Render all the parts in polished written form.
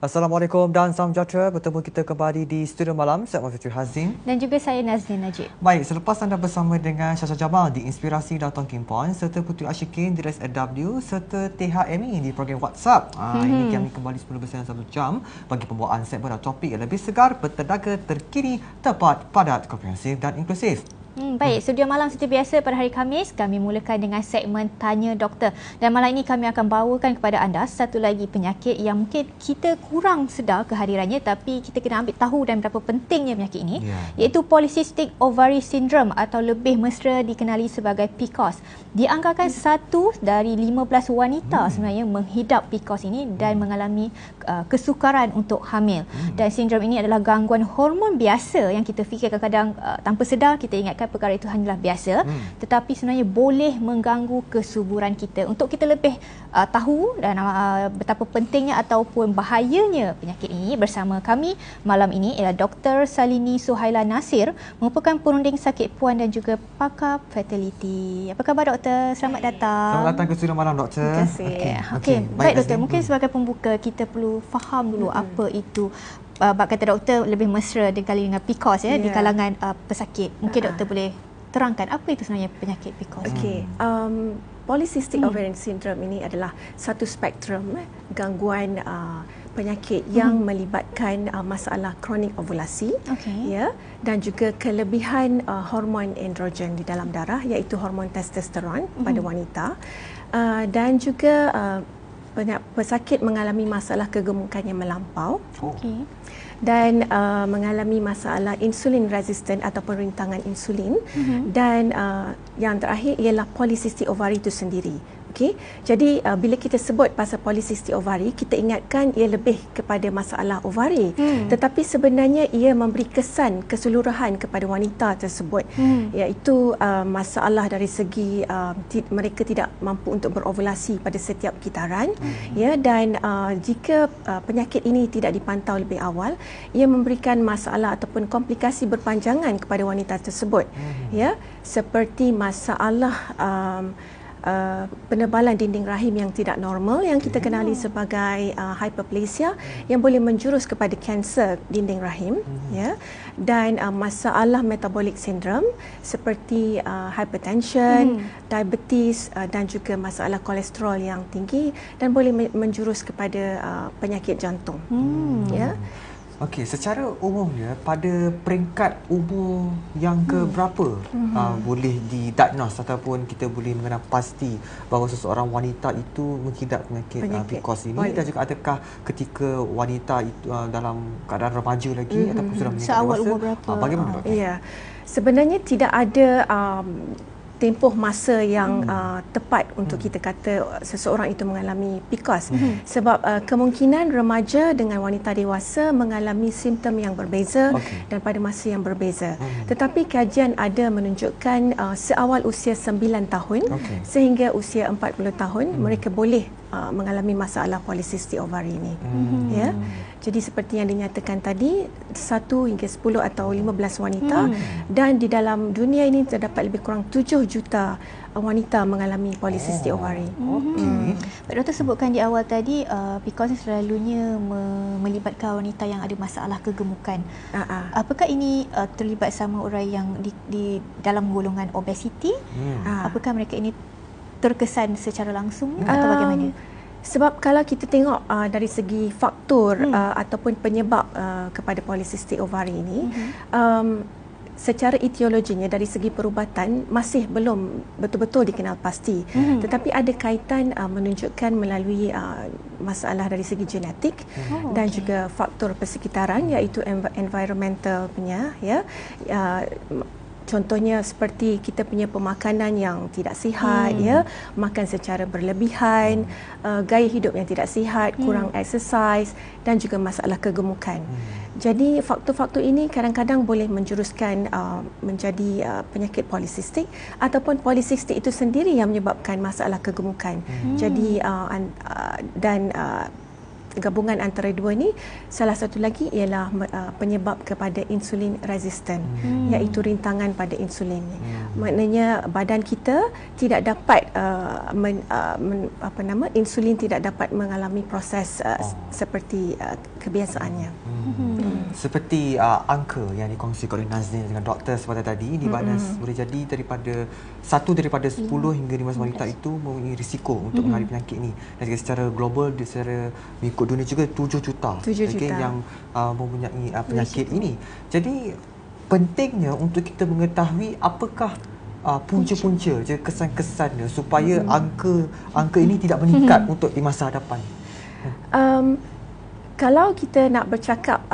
Assalamualaikum dan salam sejahtera. Bertemu kita kembali di studio malam. Saya Fitri Hazim. Dan juga saya Nazlin Najib. Baik, selepas anda bersama dengan Syasha Jamal di Inspirasi Daton Kimpon serta Putri Ashikin di RSFW serta THMI di program WhatsApp. Ini kami kembali 10 bersama 1 jam bagi pembawaan segmen topik yang lebih segar, bertenaga, terkini, tepat, padat, komprehensif dan inklusif. Baik, studio malam seperti biasa pada hari Khamis kami mulakan dengan segmen Tanya Doktor. Dan malam ini kami akan bawakan kepada anda satu lagi penyakit yang mungkin kita kurang sedar kehadirannya, tapi kita kena ambil tahu dan berapa pentingnya penyakit ini, iaitu Polycystic Ovary Syndrome atau lebih mesra dikenali sebagai PCOS. Dianggarkan 1 dari 15 wanita sebenarnya menghidap PCOS ini dan mengalami kesukaran untuk hamil. Dan sindrom ini adalah gangguan hormon biasa yang kita fikir kadang-kadang tanpa sedar kita ingatkan perkara itu hanyalah biasa, tetapi sebenarnya boleh mengganggu kesuburan kita. Untuk kita lebih tahu dan betapa pentingnya ataupun bahayanya penyakit ini, bersama kami malam ini ialah Dr. Salini Suhaila Nasir, merupakan perunding sakit puan dan juga pakar fertility. Apa khabar doktor? Selamat datang. Selamat datang ke studio malam doktor. Terima kasih. Okey, baik doktor, mungkin sebagai pembuka kita perlu faham dulu apa itu bab kata doktor lebih mesra dengan PCOS di kalangan pesakit. Mungkin doktor boleh terangkan apa itu sebenarnya penyakit PCOS. Okey, Polycystic Ovarian Syndrome ini adalah satu spektrum gangguan penyakit yang melibatkan masalah kronik ovulasi, dan juga kelebihan hormon androgen di dalam darah, iaitu hormon testosteron pada wanita, dan juga pesakit mengalami masalah kegemukan yang melampau. Dan mengalami masalah insulin resistant ataupun rintangan insulin, dan yang terakhir ialah polycystic ovary itu sendiri. Okey, jadi bila kita sebut pasal polycystic ovary, kita ingatkan ia lebih kepada masalah ovari, tetapi sebenarnya ia memberi kesan keseluruhan kepada wanita tersebut, iaitu masalah dari segi mereka tidak mampu untuk berovulasi pada setiap kitaran, dan jika penyakit ini tidak dipantau lebih awal, ia memberikan masalah ataupun komplikasi berpanjangan kepada wanita tersebut, seperti masalah penebalan dinding rahim yang tidak normal yang kita kenali sebagai hyperplasia, yang boleh menjurus kepada kanser dinding rahim, dan masalah metabolic syndrome seperti hypertension, diabetes, dan juga masalah kolesterol yang tinggi dan boleh menjurus kepada penyakit jantung. Okey, secara umumnya pada peringkat umur yang ke berapa boleh didiagnose ataupun kita boleh mengenal pasti bahawa seseorang wanita itu mengidap penyakit PCOS ini, dan juga adakah ketika wanita itu dalam keadaan remaja lagi ataupun sudah meningkat seawal dewasa, umur berapa? bagaimana? Sebenarnya tidak ada tempoh masa yang tepat untuk kita kata seseorang itu mengalami PCOS, sebab kemungkinan remaja dengan wanita dewasa mengalami simptom yang berbeza dan pada masa yang berbeza. Tetapi kajian ada menunjukkan seawal usia 9 tahun sehingga usia 40 tahun mereka boleh mengalami masalah polycystic ovary ini. Jadi seperti yang dinyatakan tadi, 1 hingga 10 atau 15 wanita, dan di dalam dunia ini terdapat lebih kurang 7 juta wanita mengalami polycystic ovary. Pak Doktor sebutkan di awal tadi PCOS selalunya melibatkan wanita yang ada masalah kegemukan. Apakah ini terlibat sama orang yang di dalam golongan obesiti? Apakah mereka ini terkesan secara langsung atau bagaimana? Sebab kalau kita tengok dari segi faktor ataupun penyebab kepada polycystic ovary ini, secara etiologinya dari segi perubatan masih belum betul-betul dikenal pasti, tetapi ada kaitan menunjukkan melalui masalah dari segi genetik dan juga faktor persekitaran, iaitu environmental punya, contohnya seperti kita punya pemakanan yang tidak sihat, makan secara berlebihan, gaya hidup yang tidak sihat, kurang exercise, dan juga masalah kegemukan. Jadi faktor-faktor ini kadang-kadang boleh menjuruskan menjadi penyakit polycystic, ataupun polycystic itu sendiri yang menyebabkan masalah kegemukan. Jadi dan gabungan antara dua ni, salah satu lagi ialah penyebab kepada insulin resistant, iaitu rintangan pada insulin. Maknanya badan kita tidak dapat insulin tidak dapat mengalami proses seperti kebiasaannya. Seperti angka yang dikongsikan oleh Nazlin dengan doktor sebentar tadi, di mana boleh jadi daripada 1 daripada 10 hingga 15 wanita itu mempunyai risiko untuk mengalami penyakit ini. Dan secara global, secara mengikut dunia juga 7 juta, yang mempunyai penyakit ini. Jadi pentingnya untuk kita mengetahui apakah punca-punca kesan-kesannya supaya angka ini tidak meningkat untuk di masa hadapan. Kalau kita nak bercakap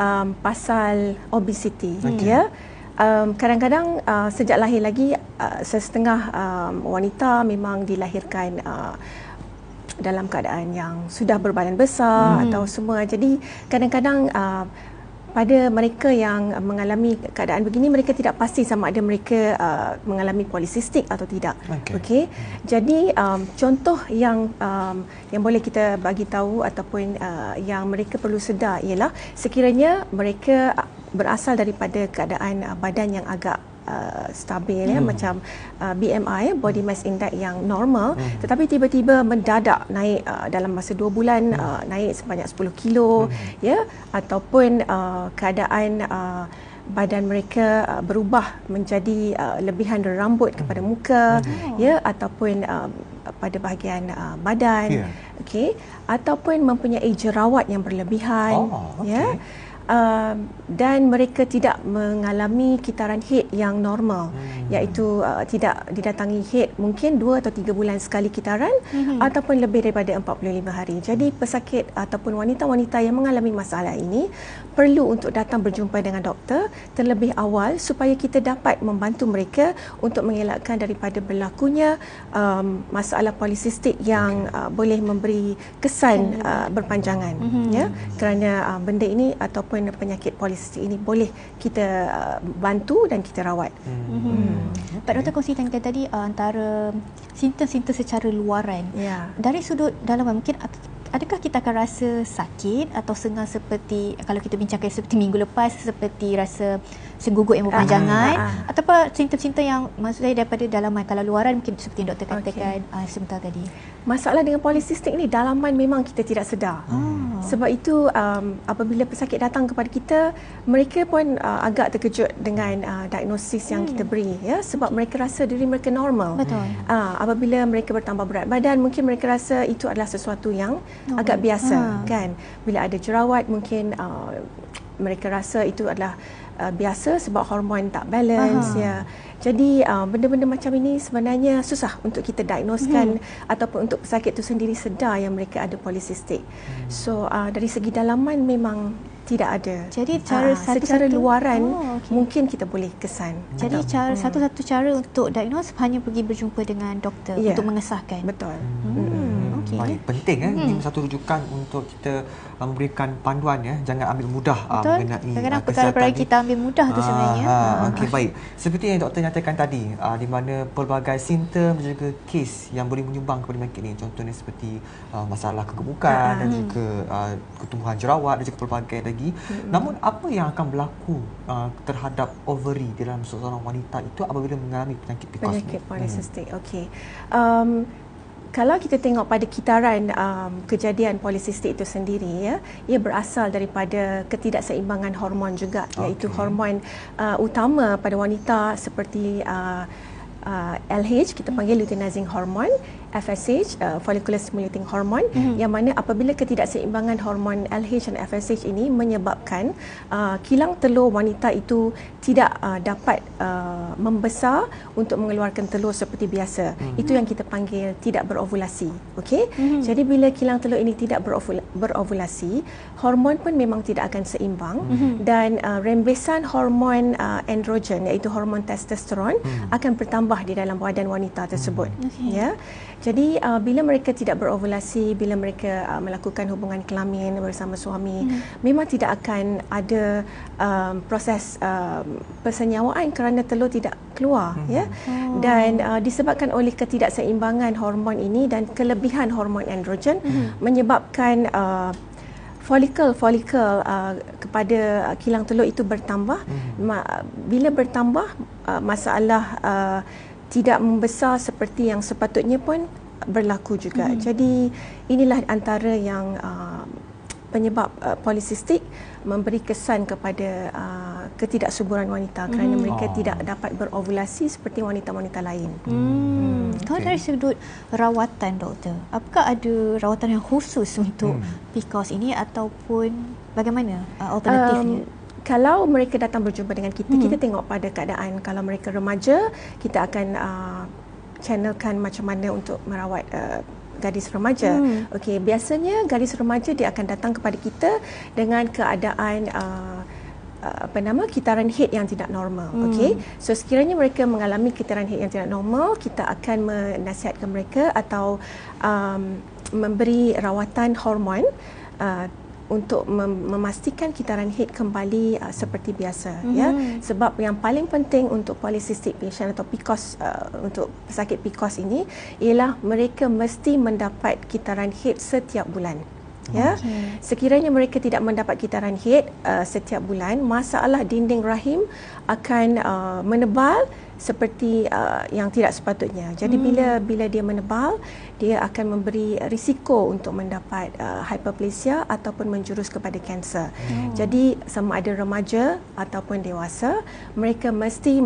pasal obesity, kadang-kadang sejak lahir lagi setengah wanita memang dilahirkan dalam keadaan yang sudah berbadan besar atau semua. Jadi kadang-kadang pada mereka yang mengalami keadaan begini, mereka tidak pasti sama ada mereka mengalami polisistik atau tidak. Jadi contoh yang boleh kita bagi tahu ataupun yang mereka perlu sedar ialah sekiranya mereka berasal daripada keadaan badan yang agak stabil, macam BMI, body mass index yang normal, tetapi tiba-tiba mendadak naik dalam masa 2 bulan, naik sebanyak 10 kilo, ataupun keadaan badan mereka berubah menjadi lebihan rambut kepada muka, ataupun pada bahagian badan, ataupun mempunyai jerawat yang berlebihan, dan mereka tidak mengalami kitaran haid yang normal, iaitu tidak didatangi haid mungkin 2 atau 3 bulan sekali kitaran, ataupun lebih daripada 45 hari. Jadi pesakit ataupun wanita-wanita yang mengalami masalah ini perlu untuk datang berjumpa dengan doktor terlebih awal supaya kita dapat membantu mereka untuk mengelakkan daripada berlakunya masalah polisistik yang boleh memberi kesan berpanjangan, kerana benda ini ataupun penyakit polisistik ini boleh kita bantu dan kita rawat. Pak Doktor kongsikan tadi antara simptom-simptom secara luaran. Dari sudut dalaman, mungkin adakah kita akan rasa sakit atau sengal seperti kalau kita bincangkan seperti minggu lepas, seperti rasa senggugut yang berpanjangan, ataupun simptom-simptom yang maksud saya daripada dalaman? Kalau luaran mungkin seperti yang doktor katakan sebentar tadi. Masalah dengan polisistik ni dalaman memang kita tidak sedar. Sebab itu apabila pesakit datang kepada kita, mereka pun agak terkejut dengan diagnosis yang kita beri, sebab mereka rasa diri mereka normal. Apabila mereka bertambah berat badan, mungkin mereka rasa itu adalah sesuatu yang agak biasa, kan? Bila ada jerawat, mungkin mereka rasa itu adalah biasa sebab hormon tak balance, Jadi benda-benda macam ini sebenarnya susah untuk kita diagnoskan ataupun untuk pesakit itu sendiri sedar yang mereka ada polisistik. So dari segi dalaman memang tidak ada. Jadi cara secara luaran mungkin kita boleh kesan. Jadi satu-satu cara untuk diagnose hanya pergi berjumpa dengan doktor untuk mengesahkan. Betul. Baik, penting ini satu rujukan untuk kita memberikan panduan, jangan ambil mudah mengenai kadang-kadang perkara-perkara kita ambil mudah tu sebenarnya. Baik. Seperti yang doktor nyatakan tadi, di mana pelbagai simptom dan juga kes yang boleh menyumbang kepada penyakit ini. Contohnya seperti masalah kegemukan dan juga ketumbuhan jerawat dan juga pelbagai lagi. Namun apa yang akan berlaku terhadap ovary dalam seorang wanita itu apabila mengalami penyakit PCOS? Penyakit polisistik. Kalau kita tengok pada kitaran kejadian polisistik itu sendiri, ia berasal daripada ketidakseimbangan hormon juga, iaitu hormon utama pada wanita seperti LH, kita panggil luteinizing hormone, FSH, follicular stimulating hormone, yang mana apabila ketidakseimbangan hormon LH dan FSH ini menyebabkan kilang telur wanita itu tidak dapat membesar untuk mengeluarkan telur seperti biasa. Itu yang kita panggil tidak berovulasi. Jadi bila kilang telur ini tidak berovulasi, hormon pun memang tidak akan seimbang, dan rembesan hormon androgen, iaitu hormon testosteron, akan bertambah di dalam badan wanita tersebut. Jadi bila mereka tidak berovulasi, bila mereka melakukan hubungan kelamin bersama suami, memang tidak akan ada proses persenyawaan kerana telur tidak keluar, dan disebabkan oleh ketidakseimbangan hormon ini dan kelebihan hormon androgen menyebabkan folikel kepada kilang telur itu bertambah. Bila bertambah, masalah tidak membesar seperti yang sepatutnya pun berlaku juga. Jadi inilah antara yang penyebab polisistik memberi kesan kepada ketidaksuburan wanita kerana mereka tidak dapat berovulasi seperti wanita-wanita lain. Kalau dari sudut rawatan, doktor, apakah ada rawatan yang khusus untuk PCOS ini ataupun bagaimana alternatifnya? Kalau mereka datang berjumpa dengan kita, kita tengok pada keadaan. Kalau mereka remaja, kita akan channelkan macam mana untuk merawat gadis remaja. Okey, biasanya gadis remaja dia akan datang kepada kita dengan keadaan kitaran haid yang tidak normal. Okey. So sekiranya mereka mengalami kitaran haid yang tidak normal, kita akan menasihatkan mereka atau memberi rawatan hormon untuk memastikan kitaran haid kembali seperti biasa, ya. Sebab yang paling penting untuk polycystic patient atau PCOS, untuk pesakit PCOS ini ialah mereka mesti mendapat kitaran haid setiap bulan. Ya. Sekiranya mereka tidak mendapat kitaran haid setiap bulan, masalah dinding rahim akan menebal seperti yang tidak sepatutnya. Jadi bila dia menebal, dia akan memberi risiko untuk mendapat hyperplasia ataupun menjurus kepada kanser. Jadi sama ada remaja ataupun dewasa, mereka mesti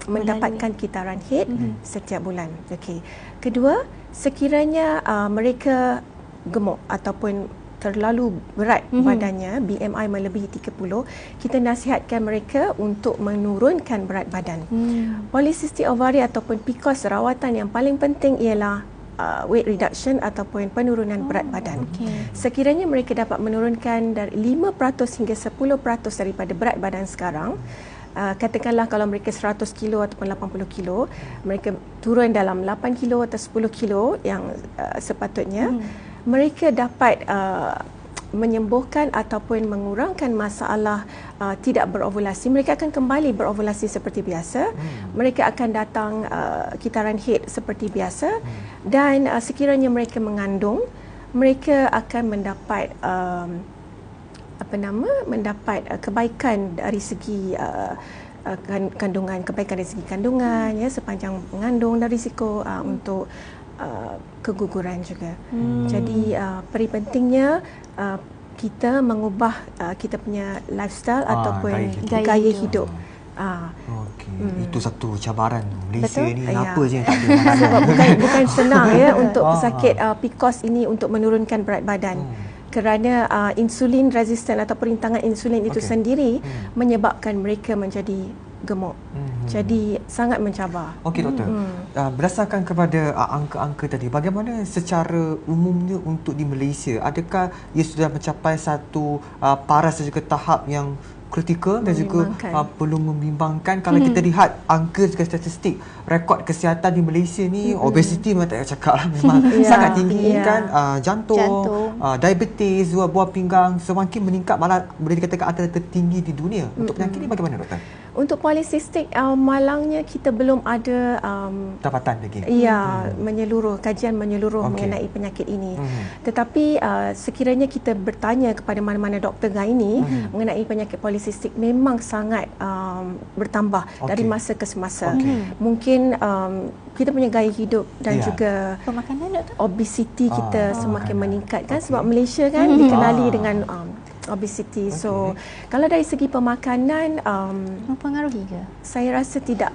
mendapatkan kitaran haid setiap bulan. Okey. Kedua, sekiranya mereka gemuk ataupun terlalu berat badannya, BMI melebihi 30, kita nasihatkan mereka untuk menurunkan berat badan. Polycystic ovary ataupun PCOS, rawatan yang paling penting ialah weight reduction ataupun penurunan berat badan. Sekiranya mereka dapat menurunkan dari 5% hingga 10% daripada berat badan sekarang, katakanlah kalau mereka 100 kilo ataupun 80 kilo, mereka turun dalam 8 kilo atau 10 kilo yang sepatutnya, mereka dapat menyembuhkan ataupun mengurangkan masalah tidak berovulasi. Mereka akan kembali berovulasi seperti biasa. Mereka akan datang kitaran haid seperti biasa, dan sekiranya mereka mengandung, mereka akan mendapat mendapat kebaikan dari segi kandungan, kebaikan dari segi kandungan, ya, sepanjang mengandung, dan risiko untuk keguguran juga. Jadi peri pentingnya kita mengubah kita punya lifestyle ataupun gaya hidup. Itu satu cabaran Malaysia. Betul? Ni apa je yang tak ada makanan. Sebab bukan senang, ya, untuk pesakit PCOS ini untuk menurunkan berat badan. Kerana insulin resistan atau perintangan insulin itu sendiri menyebabkan mereka menjadi gemuk. Jadi sangat mencabar. Okey, doktor. Berdasarkan kepada angka-angka tadi, bagaimana secara umumnya untuk di Malaysia? Adakah ia sudah mencapai satu paras dan juga tahap yang kritikal dan juga perlu membimbangkan? Kalau kita lihat angka juga statistik rekod kesihatan di Malaysia ni, obesiti memang tak payah cakap lah, memang sangat tinggi kan. Jantung, diabetes, buah pinggang semakin meningkat, malah boleh dikatakan antara tertinggi di dunia. Untuk penyakit ni bagaimana, doktor? Untuk polycystic, malangnya kita belum ada dapatan lagi. Ya, menyeluruh, kajian menyeluruh mengenai penyakit ini. Tetapi sekiranya kita bertanya kepada mana-mana doktor gynae mengenai penyakit polycystic, memang sangat bertambah dari masa ke semasa. Mungkin kita punya gaya hidup dan juga pemakanan, doktor, obesiti kita semakin meningkat kan, sebab Malaysia kan dikenali dengan obesity. So kalau dari segi pemakanan mempengaruhi ke? Saya rasa tidak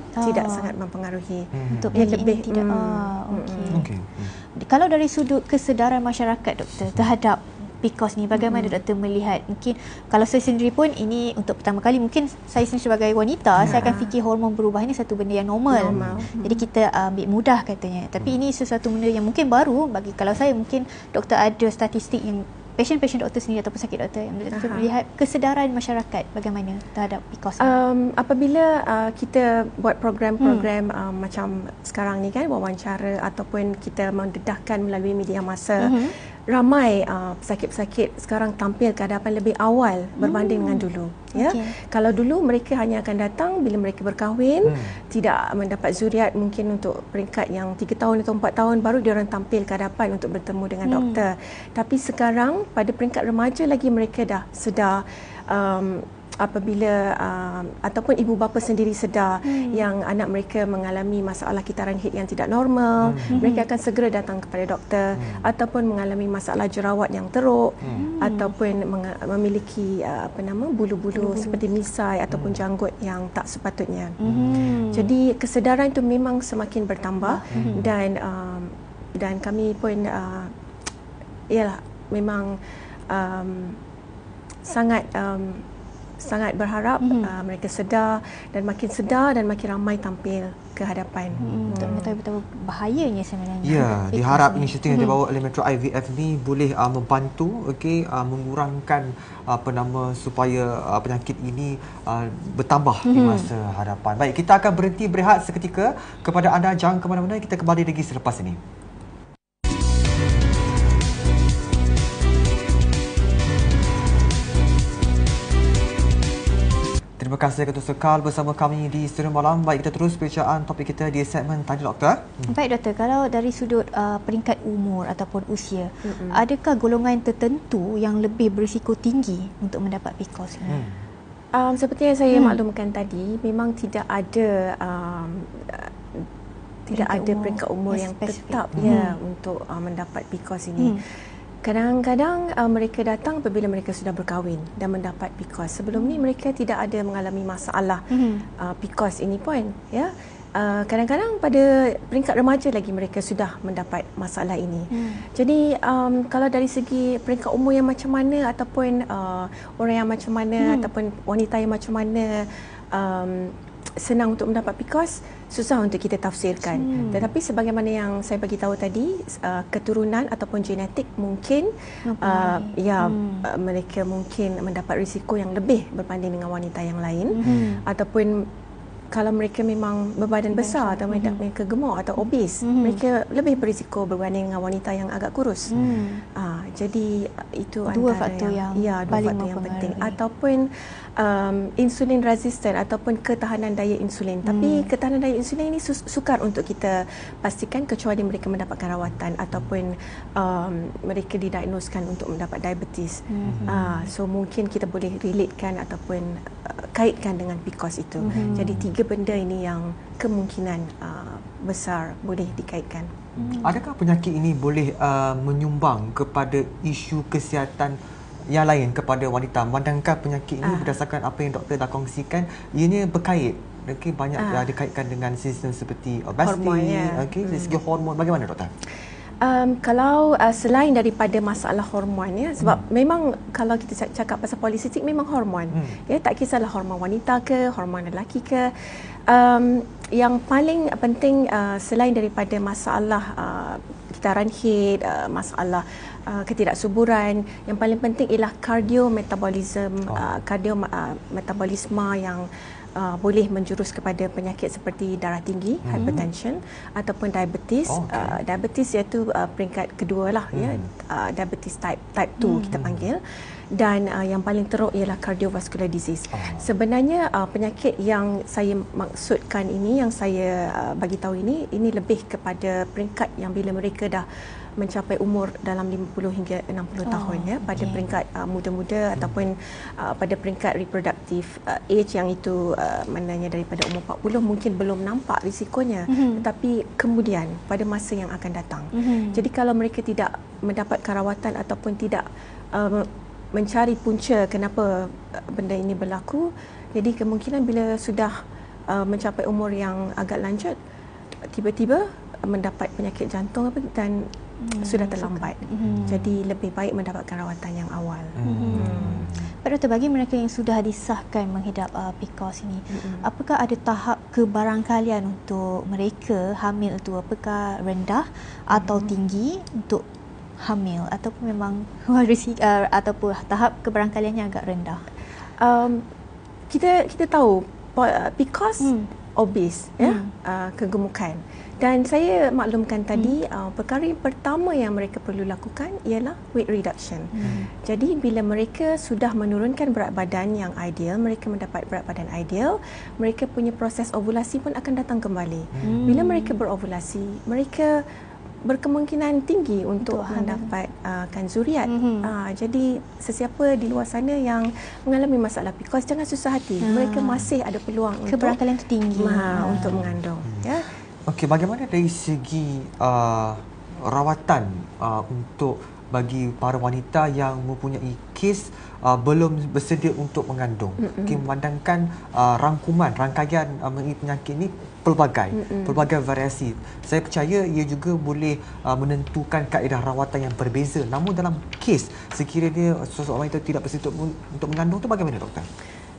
sangat mempengaruhi. Untuk penyakit lebih ini tidak. Kalau dari sudut kesedaran masyarakat, doktor, terhadap PCOS ni, bagaimana doktor melihat? Mungkin kalau saya sendiri pun, ini untuk pertama kali, mungkin saya sendiri sebagai wanita, saya akan fikir hormon berubah ini satu benda yang normal. Jadi kita ambil mudah katanya. Tapi ini sesuatu benda yang mungkin baru bagi, kalau saya, mungkin doktor ada statistik yang pasien-pasien doktor sendiri atau pesakit doktor yang doktor melihat kesedaran masyarakat bagaimana terhadap PCOS? Apabila kita buat program-program macam sekarang ni kan, wawancara ataupun kita mendedahkan melalui media massa, ramai pesakit-pesakit sekarang tampil ke hadapan lebih awal berbanding dengan dulu. Ya, kalau dulu mereka hanya akan datang bila mereka berkahwin, tidak mendapat zuriat mungkin untuk peringkat yang 3 tahun atau 4 tahun baru dia orang tampil ke hadapan untuk bertemu dengan doktor. Tapi sekarang pada peringkat remaja lagi mereka dah sedar apabila ataupun ibu bapa sendiri sedar yang anak mereka mengalami masalah kitaran haid yang tidak normal, mereka akan segera datang kepada doktor, ataupun mengalami masalah jerawat yang teruk, ataupun memiliki bulu-bulu seperti misai ataupun janggut yang tak sepatutnya. Jadi kesedaran itu memang semakin bertambah, dan kami pun ialah memang sangat berharap mereka sedar dan makin ramai tampil ke hadapan. Betul-betul bahayanya sebenarnya. Ya, diharap inisiatif yang dibawa oleh Metro IVF ni boleh membantu mengurangkan supaya penyakit ini bertambah di masa hadapan. Baik, kita akan berhenti berehat seketika. Kepada anda jangan ke mana-mana, kita kembali lagi selepas ini. Terima kasih kerana sekal bersama kami di Studio Malam. Baik, kita terus perbincangan topik kita di segmen Tanya Doktor. Baik doktor, kalau dari sudut peringkat umur ataupun usia, adakah golongan tertentu yang lebih berisiko tinggi untuk mendapat PCOS ini? Seperti yang saya maklumkan tadi, memang tidak ada peringkat umur yang tetap untuk mendapat PCOS ini. Kadang-kadang mereka datang apabila mereka sudah berkahwin dan mendapat PCOS. Sebelum ni mereka tidak ada mengalami masalah PCOS ini pun, ya. Kadang-kadang pada peringkat remaja lagi mereka sudah mendapat masalah ini. Jadi kalau dari segi peringkat umur yang macam mana, ataupun orang yang macam mana, ataupun wanita yang macam mana senang untuk mendapat PCOS, susah untuk kita tafsirkan. Tetapi sebagaimana yang saya bagi tahu tadi, keturunan ataupun genetik mungkin mereka mungkin mendapat risiko yang lebih berbanding dengan wanita yang lain, ataupun kalau mereka memang berbadan besar atau mereka gemuk atau obes, mereka lebih berisiko berbanding dengan wanita yang agak kurus. Jadi itu dua antara faktor yang penting. Ataupun insulin resistant ataupun ketahanan daya insulin. Tapi ketahanan daya insulin ini sukar untuk kita pastikan kecuali mereka mendapatkan rawatan ataupun mereka didiagnoskan untuk mendapat diabetes. So mungkin kita boleh relatekan ataupun kaitkan dengan PCOS itu. Jadi 3 benda ini yang kemungkinan besar boleh dikaitkan. Adakah penyakit ini boleh menyumbang kepada isu kesihatan yang lain kepada wanita? Memandangkan penyakit ini berdasarkan apa yang doktor dah kongsikan, ianya berkait, banyak dikaitkan dengan sistem seperti obesity, dari segi hormon. Bagaimana doktor? Kalau selain daripada masalah hormon, ya, sebab memang kalau kita cakap pasal polisistik memang hormon, ya, tak kisahlah hormon wanita ke hormon lelaki ke, yang paling penting selain daripada masalah kitaran haid, masalah ketidaksuburan, yang paling penting ialah metabolisme yang boleh menjurus kepada penyakit seperti darah tinggi, hypertension, ataupun diabetes. Diabetes iaitu peringkat kedua lah, ya, diabetes type 2 kita panggil. Dan yang paling teruk ialah cardiovascular disease. Sebenarnya penyakit yang saya maksudkan ini, yang saya bagi tahu ini lebih kepada peringkat yang bila mereka dah mencapai umur dalam 50 hingga 60 tahun, ya, pada peringkat muda-muda ataupun pada peringkat reproductive age, yang itu maknanya daripada umur 40 mungkin belum nampak risikonya, tetapi kemudian pada masa yang akan datang. Jadi kalau mereka tidak mendapatkan rawatan ataupun tidak mencari punca kenapa benda ini berlaku, jadi kemungkinan bila sudah mencapai umur yang agak lanjut, tiba-tiba mendapat penyakit jantung dan sudah terlambat. Jadi lebih baik mendapatkan rawatan yang awal. Pak Doktor, bagi mereka yang sudah disahkan menghidap PCOS ini, apakah ada tahap kebarangkalian untuk mereka hamil itu? Apakah rendah atau tinggi untuk hamil, ataupun memang ataupun tahap kebarangkaliannya agak rendah? Kita tahu PCOS obes, ya, kegemukan. Dan saya maklumkan tadi perkara yang pertama yang mereka perlu lakukan ialah weight reduction. Jadi bila mereka sudah menurunkan berat badan yang ideal, mereka mendapat berat badan ideal, mereka punya proses ovulasi pun akan datang kembali. Bila mereka berovulasi, mereka berkemungkinan tinggi untuk mendapatkan zuriat. Jadi sesiapa di luar sana yang mengalami masalah PCOS, jangan susah hati. Mereka masih ada peluang keberangkalan tinggi untuk mengandung. Ya. Okey, bagaimana dari segi rawatan untuk bagi para wanita yang mempunyai kes belum bersedia untuk mengandung? Okay, memandangkan rangkaian mengenai penyakit ini pelbagai variasi. Saya percaya ia juga boleh menentukan kaedah rawatan yang berbeza. Namun dalam kes sekiranya seseorang wanita tidak bersedia untuk mengandung, itu bagaimana, doktor?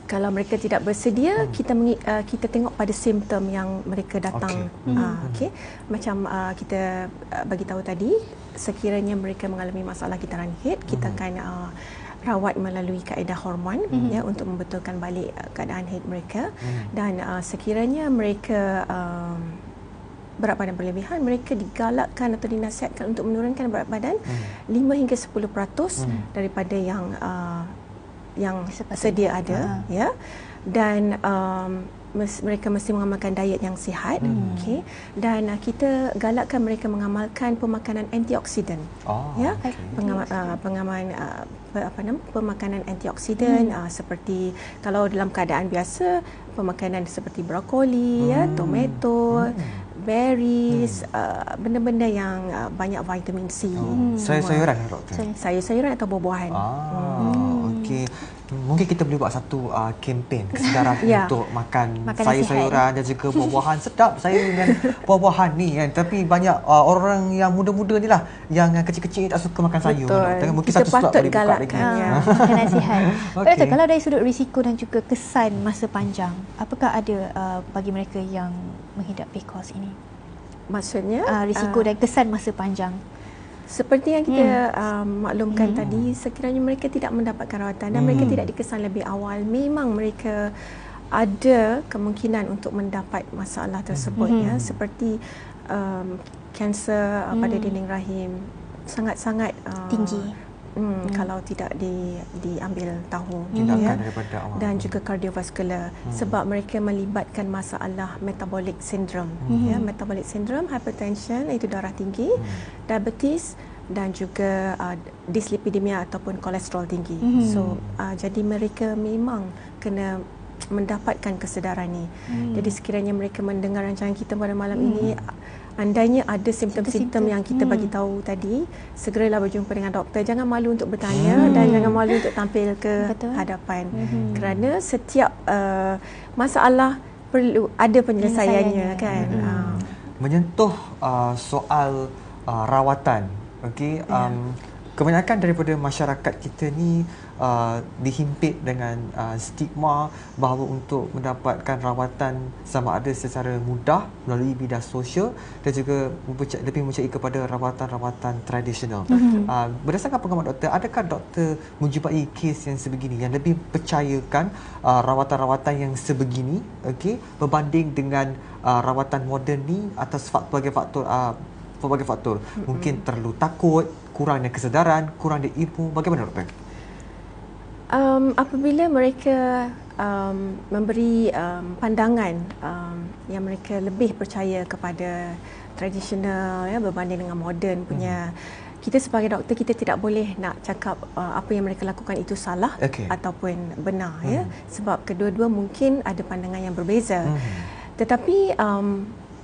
Kalau mereka tidak bersedia, kita tengok pada simptom yang mereka datang. Macam kita bagi tahu tadi, sekiranya mereka mengalami masalah getaran haid, kita akan rawat melalui kaedah hormon ya untuk membetulkan balik keadaan haid mereka. Dan sekiranya mereka berat badan berlebihan, mereka digalakkan atau dinasihatkan untuk menurunkan berat badan 5 hingga 10% daripada yang sedia ada, ya. Dan mereka mesti mengamalkan diet yang sihat, dan kita galakkan mereka mengamalkan pemakanan antioksidan, pemakanan antioksidan seperti kalau dalam keadaan biasa pemakanan seperti brokoli, tomato, berries, benda-benda yang banyak vitamin C. Sayur-sayuran, doktor? Sayur-sayuran atau buah-buahan. Okey. Mungkin kita boleh buat satu kempen kesedaran untuk makan sayur-sayuran dan juga buah-buahan. Sedap sayur dengan buah-buahan ni kan. Tapi banyak orang yang muda-muda ni lah, yang kecil-kecil tak suka makan sayur. Mungkin kita satu slot boleh buka lagi. Makanan sihat. Doktor, kalau dari sudut risiko dan juga kesan masa panjang, apakah ada bagi mereka yang menghidap PCOS ini? Maksudnya? Risiko dan kesan masa panjang. Seperti yang kita maklumkan tadi, sekiranya mereka tidak mendapatkan rawatan dan mereka tidak dikesan lebih awal, memang mereka ada kemungkinan untuk mendapat masalah tersebut, ya, seperti kanser pada dinding rahim sangat-sangat tinggi. Kalau tidak diambil tahu, ya, dan juga kardiovaskular, sebab mereka melibatkan masalah metabolic syndrome, ya, metabolic syndrome, hypertension iaitu darah tinggi, diabetes dan juga dyslipidemia ataupun kolesterol tinggi. Jadi mereka memang kena mendapatkan kesedaran ini. Jadi sekiranya mereka mendengar rancangan kita pada malam ini, andainya ada simptom-simptom yang kita bagi tahu tadi, segeralah berjumpa dengan doktor. Jangan malu untuk bertanya dan jangan malu untuk tampil ke hadapan. Kerana setiap masalah perlu ada penyelesaiannya, kan. Menyentuh soal rawatan, okey, kebanyakan daripada masyarakat kita ni dihimpit dengan stigma bahawa untuk mendapatkan rawatan sama ada secara mudah melalui bidang sosial dan juga lebih mempercayai kepada rawatan-rawatan tradisional. Berdasarkan pengalaman doktor, adakah doktor menjumpai kes yang sebegini, yang lebih percayakan rawatan-rawatan yang sebegini, okey, berbanding dengan rawatan moden ni atas pelbagai faktor? Mungkin terlalu takut, kurangnya kesedaran, kurangnya ilmu. Bagaimana, doktor? Apabila mereka memberi pandangan yang mereka lebih percaya kepada tradisional, ya, berbanding dengan moden punya, kita sebagai doktor, kita tidak boleh nak cakap apa yang mereka lakukan itu salah ataupun benar, ya, sebab kedua-dua mungkin ada pandangan yang berbeza. Tetapi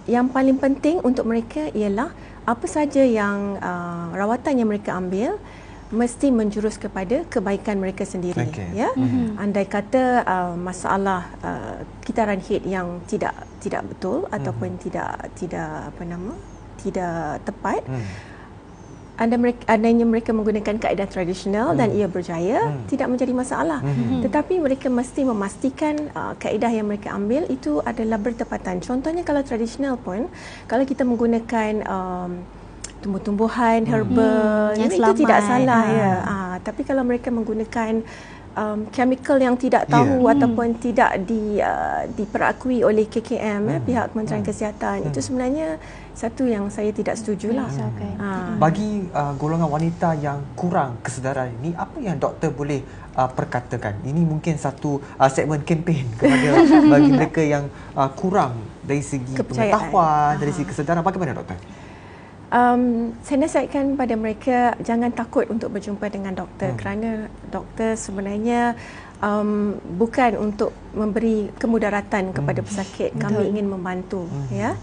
yang paling penting untuk mereka ialah apa saja yang rawatan yang mereka ambil mesti menjurus kepada kebaikan mereka sendiri, ya. Andai kata masalah getaran haid yang tidak betul ataupun tidak tepat, andainya mereka menggunakan kaedah tradisional dan ia berjaya, tidak menjadi masalah. Tetapi mereka mesti memastikan kaedah yang mereka ambil itu adalah bertepatan. Contohnya kalau tradisional pun, kalau kita menggunakan tumbuh-tumbuhan, herbal, itu tidak salah, ya. Tapi kalau mereka menggunakan chemical yang tidak tahu ataupun tidak diperakui oleh KKM, pihak Kementerian Kesihatan, itu sebenarnya satu yang saya tidak setujulah. Bagi golongan wanita yang kurang kesedaran ini, apa yang doktor boleh perkatakan? Ini mungkin satu segmen kempen kepada bagi mereka yang kurang dari segi pengetahuan, dari segi kesedaran. Bagaimana doktor? Saya nasihatkan pada mereka jangan takut untuk berjumpa dengan doktor kerana doktor sebenarnya bukan untuk memberi kemudaratan kepada pesakit. Kami ingin membantu, ya.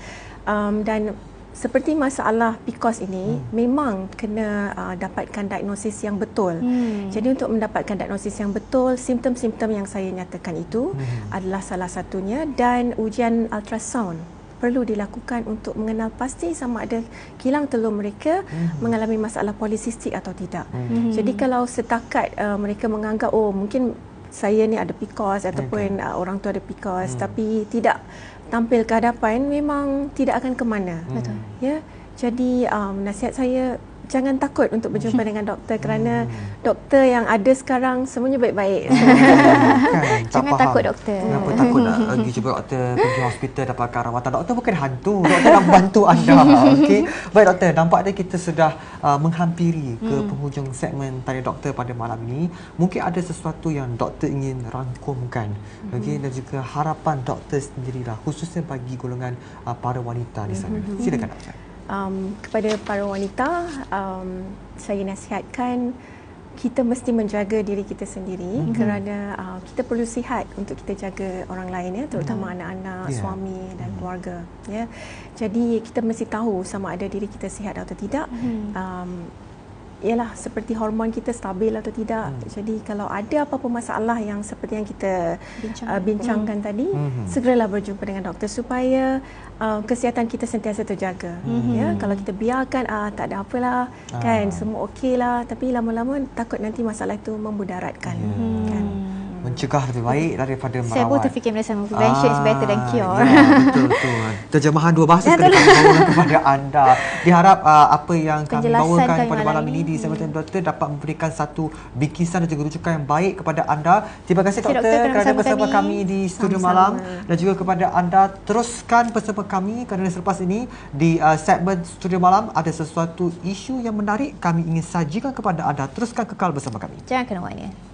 Dan seperti masalah PCOS ini memang kena dapatkan diagnosis yang betul. Jadi untuk mendapatkan diagnosis yang betul, simptom-simptom yang saya nyatakan itu adalah salah satunya, dan ujian ultrasound perlu dilakukan untuk mengenal pasti sama ada kilang telur mereka mengalami masalah polisistik atau tidak. Jadi kalau setakat mereka menganggap mungkin saya ni ada PCOS ataupun orang tu ada PCOS tapi tidak tampil ke hadapan, memang tidak akan ke mana. Ya. Jadi nasihat saya jangan takut untuk berjumpa dengan doktor kerana doktor yang ada sekarang semuanya baik-baik. Jangan takut doktor. Kenapa takut nak pergi jumpa doktor, pergi hospital dapatkan rawatan? Doktor bukan hantu, doktor nak bantu anda. Okey. Baik doktor, nampaknya kita sudah menghampiri ke penghujung segmen Tanya Doktor pada malam ini. Mungkin ada sesuatu yang doktor ingin rangkumkan, okey, dan juga harapan doktor sendirilah khususnya bagi golongan para wanita di sana. Silakan doktor. Kepada para wanita, saya nasihatkan kita mesti menjaga diri kita sendiri kerana kita perlu sihat untuk kita jaga orang lain, ya, terutama anak-anak, suami dan keluarga, ya. Jadi kita mesti tahu sama ada diri kita sihat atau tidak. Ialah seperti hormon kita stabil atau tidak. Jadi kalau ada apa-apa masalah yang seperti yang kita bincangkan tadi, segeralah berjumpa dengan doktor supaya kesihatan kita sentiasa terjaga. Ya, kalau kita biarkan tak ada apalah, kan, semua okeylah, tapi lama-lama takut nanti masalah itu memudaratkan. Kan? Mencegah lebih baik daripada merawat. Saya pun terfikir bersama, prevention is better than cure. Ya, betul-betul. Terjemahan dua bahasa kami bawakan kepada anda. Diharap apa yang kami bawakan pada malam ini di segmen Doktor dapat memberikan satu bikisan dan juga rujukan yang baik kepada anda. Terima kasih doktor kerana bersama kami di studio malam, dan juga kepada anda teruskan bersama kami kerana selepas ini di segmen studio malam ada sesuatu isu yang menarik kami ingin sajikan kepada anda. Teruskan kekal bersama kami. Jangan kena mana.